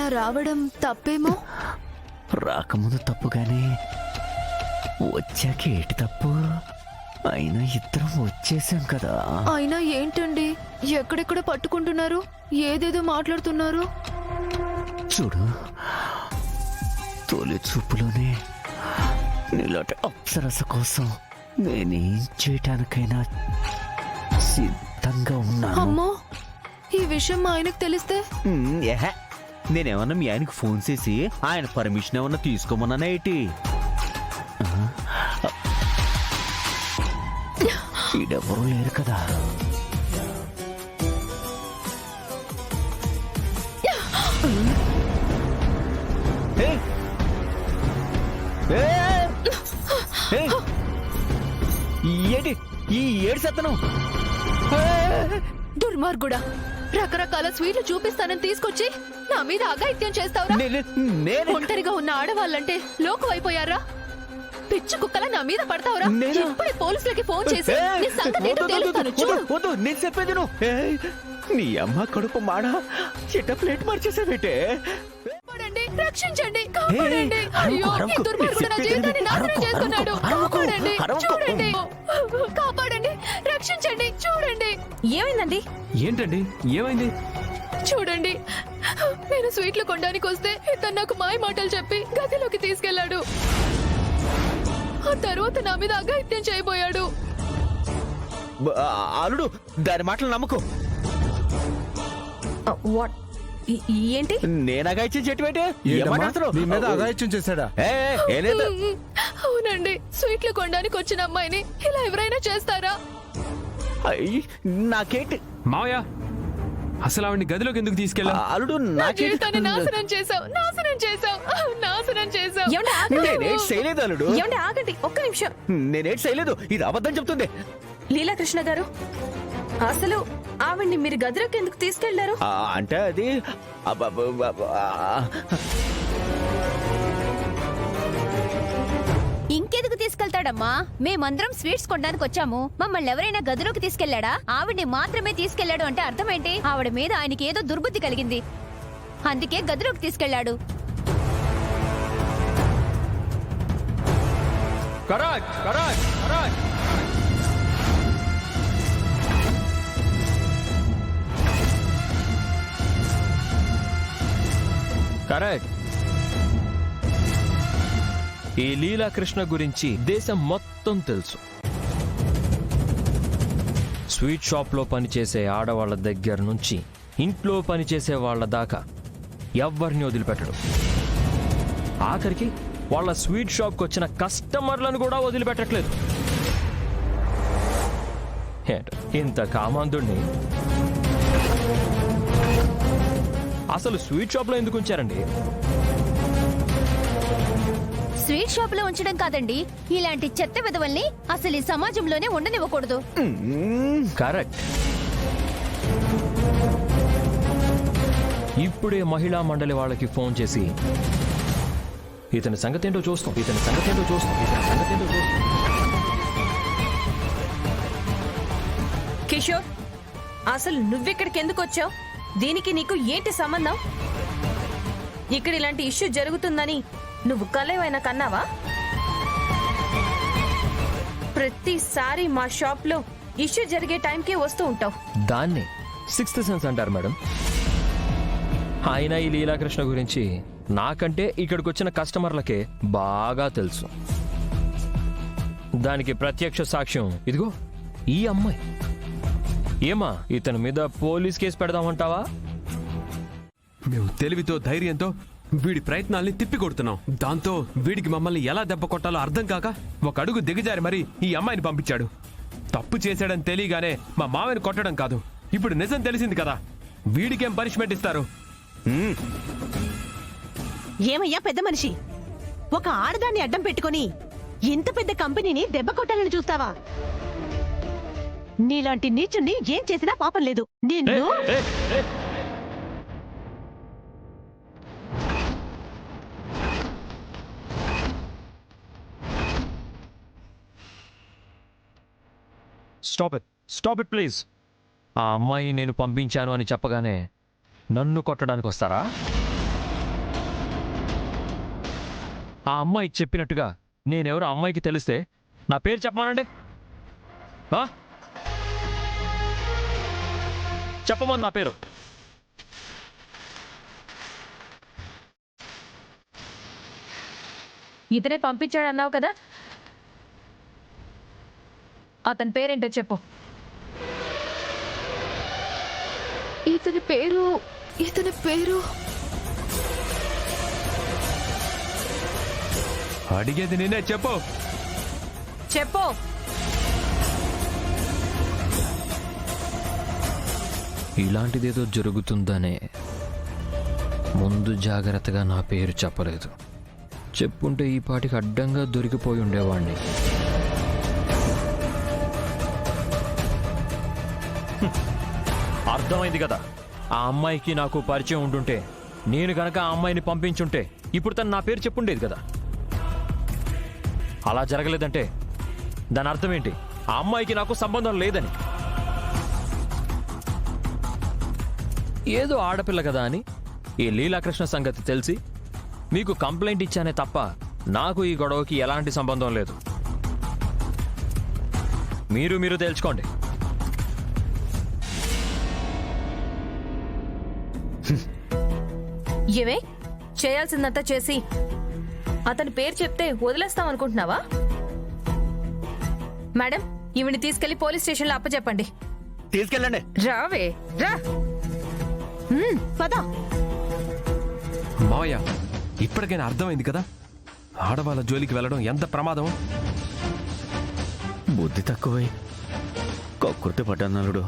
ఇలా రావడం తప్పేమో. రాకముందు తప్పుగానే వచ్చాక ఏటి తప్పు? అయినా ఇద్దరం వచ్చేసాం కదా. అయినా ఏంటండి ఎక్కడెక్కడ పట్టుకుంటున్నారు, ఏదేదో మాట్లాడుతున్నారు. చూడు, తొలి చూపులోనే నీలాంటి అప్సరస కోసం నేనేం చేయటానికైనా సిద్ధంగా ఉన్నాను. అమ్మో, ఈ విషయం మా ఆయనకు తెలిస్తే? నేనేమన్నా మీ ఆయనకు ఫోన్ చేసి ఆయన పర్మిషన్ ఏమన్నా తీసుకోమన్నానా ఏంటి? ఈడెవరూ లేరు కదా. ఏంటి ఈ ఏడు సత్తనం? దుర్మార్గుడా, రకరకాల స్వీట్లు చూపిస్తానని తీసుకొచ్చి నా మీద అఘాయిత్యం చేస్తావురా? ఒంటరిగా ఉన్న ఆడవాళ్ళంటే లోకం అయిపోయారా? పిచ్చి కుక్కల నా మీద పడతావురా? ఇప్పుడే పోలీసులకి ఫోన్ చేసి నీ సంగతి ఏంటో తెలుస్తాను. చూడు. నేను చెప్పేది నీ అమ్మ కడుపు మాడ చిట్ట ప్లేట్ మార్చేసావేటే. కాపాడండి, రక్షించండి, కాపాడండి. అయ్యో, ఈ దుర్మార్గుడు నా జీవితాన్ని నాశనం చేస్తున్నాడు. కాపాడండి, చూడండి. కాపాడండి, రక్షించండి, చూడండి. ఏమైందండి? ఏంటండి ఏమైంది? చూడండి, నేను స్వీట్లు కొనడానికి వస్తే ఇతను నాకు మాయ మాటలు చెప్పి గదిలోకి తీసుకెళ్లాడు. ఆ తర్వాత నా మీద అఘాయిత్యం చేయబోయాడు. అల్లుడు, దాని మాటలు నమ్మకు. వాట్? ఏంటి? నేను అఘాయిత్యం చెట్టువేంటి? మీ మీద అఘాయిత్యం చేశాడా? అవునండి, స్వీట్లు కొనడానికి వచ్చిన అమ్మాయిని ఇలా ఎవరైనా చేస్తారా? నాకేంటి మావయ్య, అసలు ఆవిడ్ని గదిలోకి ఎందుకు తీసుకెళ్ళా? అల్లుడు, నా జీవితాన్ని నాశనం చేసావు, నాశనం చేసావు, నాశనం చేసావు. నేనేటి చేయలేదు అల్లుడు. ఏమండి, ఆగండి ఒక్క నిమిషం. నేనేటి చేయలేదు, ఇది అబద్ధం చెప్తుంది. లీలాకృష్ణ గారు, అసలు ఆవిడ్ని మీరు గదిలోకి ఎందుకు తీసుకెళ్లారు? అంటే అది ఇంకెందుకు తీసుకెళ్తాడమ్మా? మేమందరం స్వీట్స్ కొనడానికి వచ్చాము. మమ్మల్ని ఎవరైనా గదిలోకి తీసుకెళ్లాడా? ఆవిడ్ని మాత్రమే తీసుకెళ్లాడు అంటే అర్థం ఏంటి? ఆవిడ మీద ఆయనకి ఏదో దుర్బుద్ధి కలిగింది, అందుకే గదిలోకి తీసుకెళ్లాడు. Correct, correct, correct. కరెక్ట్. ఈ లీలాకృష్ణ గురించి దేశం మొత్తం తెలుసు. స్వీట్ షాప్లో పనిచేసే ఆడవాళ్ల దగ్గర నుంచి ఇంట్లో పనిచేసే వాళ్ళ దాకా ఎవ్వరిని వదిలిపెట్టడు. ఆఖరికి వాళ్ళ స్వీట్ షాప్కి వచ్చిన కస్టమర్లను కూడా వదిలిపెట్టట్లేదు. ఇంత కామాంధుణ్ణి అసలు స్వీట్ షాప్లో ఎందుకు ఉంచారండి? స్వీట్ షాప్ లో ఉంచడం కాదండి, ఇలాంటి చెత్త విధవల్ని అసలు ఈ సమాజంలోనే ఉండనివ్వకూడదు. కరెక్ట్. ఇప్పుడే మహిళా మండలి వాళ్ళకి ఫోన్ చేసి ఇతని సంగతి ఏంటో చూస్తాం, ఇతని సంగతి ఏంటో చూస్తాం, ఇతని సంగతి ఏంటో చూస్తాం. కిషోర్, అసలు నువ్వెక్కడికి ఎందుకు వచ్చావు? దీనికి నీకు ఏంటి సంబంధం? ఇక్కడ ఇలాంటి ఇష్యూ జరుగుతుందని నువ్వు కలేవైనా కన్నావా? ప్రతిసారి మా షాప్ లో ఇష్యూ జరిగే టైంకే వస్తూ ఉంటావు. దాన్ని సిక్స్త్ సెన్స్ అంటారు మేడం. ఆయన ఈ లీలాకృష్ణ గురించి నాకంటే ఇక్కడికి వచ్చిన కస్టమర్లకే బాగా తెలుసు. దానికి ప్రత్యక్ష సాక్ష్యం ఇదిగో ఈ అమ్మాయి. ఏమా, ఇతని మీద పోలీస్ కేసు పెడదామంటావా? మేము తెలివితో ధైర్యంతో వీడి ప్రయత్నాల్ని తిప్పికొడుతున్నాం. దాంతో వీడికి మమ్మల్ని ఎలా దెబ్బ కొట్టాలో అర్థం కాక ఒక అడుగు దిగజారి మరి ఈ అమ్మాయిని పంపించాడు. తప్పు చేశాడని తెలియగానే మా మావని కొట్టడం కాదు, ఇప్పుడు నిజం తెలిసింది కదా, వీడికేం పనిష్మెంట్ ఇస్తారు? ఏమయ్యా పెద్ద మనిషి, ఒక ఆడదాన్ని అడ్డం పెట్టుకుని ఇంత పెద్ద కంపెనీని దెబ్బ కొట్టాలని చూస్తావా? నీలాంటి నీచుని ఏం చేసినా పాపం లేదు. నిన్ను స్టాప్ ఇట్ ప్లీజ్. ఆ అమ్మాయి నేను పంపించాను అని చెప్పగానే నన్ను కొట్టడానికి వస్తారా? ఆ అమ్మాయి చెప్పినట్టుగా నేనెవరో అమ్మాయికి తెలిస్తే నా పేరు చెప్పమానండి. ఆ? చెప్పమని నా పేరు. ఇతనే పంపించాడు అన్నావు కదా, అతని పేరేంటో చెప్పు. ఇతని పేరు అడిగేది నేనే, చెప్పు. చెప్పు. ఇలాంటిదేదో జరుగుతుందనే ముందు జాగ్రత్తగా నా పేరు చెప్పలేదు. చెప్పుంటే ఈ పాటికి అడ్డంగా దొరికిపోయి ఉండేవాణ్ణి. అర్థమైంది కదా, ఆ అమ్మాయికి నాకు పరిచయం ఉండుంటే, నేను కనుక ఆ అమ్మాయిని పంపించుంటే ఇప్పుడు తను నా పేరు చెప్పుండేది కదా. అలా జరగలేదంటే దాని అర్థం ఏంటి? ఆ అమ్మాయికి నాకు సంబంధం లేదని. ఏదో ఆడపిల్ల కదా అని ఈ లీలాకృష్ణ సంగతి తెలిసి మీకు కంప్లైంట్ ఇచ్చానే తప్ప నాకు ఈ గొడవకి ఎలాంటి సంబంధం లేదు. మీరు తెలుసుకోండి. ఏమే చేయాల్సిందంతా చేసి అతని పేరు చెప్తే వదిలేస్తాం అనుకుంటున్నావా? మేడం, ఈవిని తీసుకెళ్లి పోలీస్ స్టేషన్లో అప్పచెప్పండి. తీసుకెళ్ళండి. రావే రా. పద. మావయ్య, ఇప్పటికైనా అర్థమైంది కదా ఆడవాళ్ళ జోలికి వెళ్ళడం ఎంత ప్రమాదం. బుద్ధి తక్కువై కక్కుర్తి పడ్డాడు.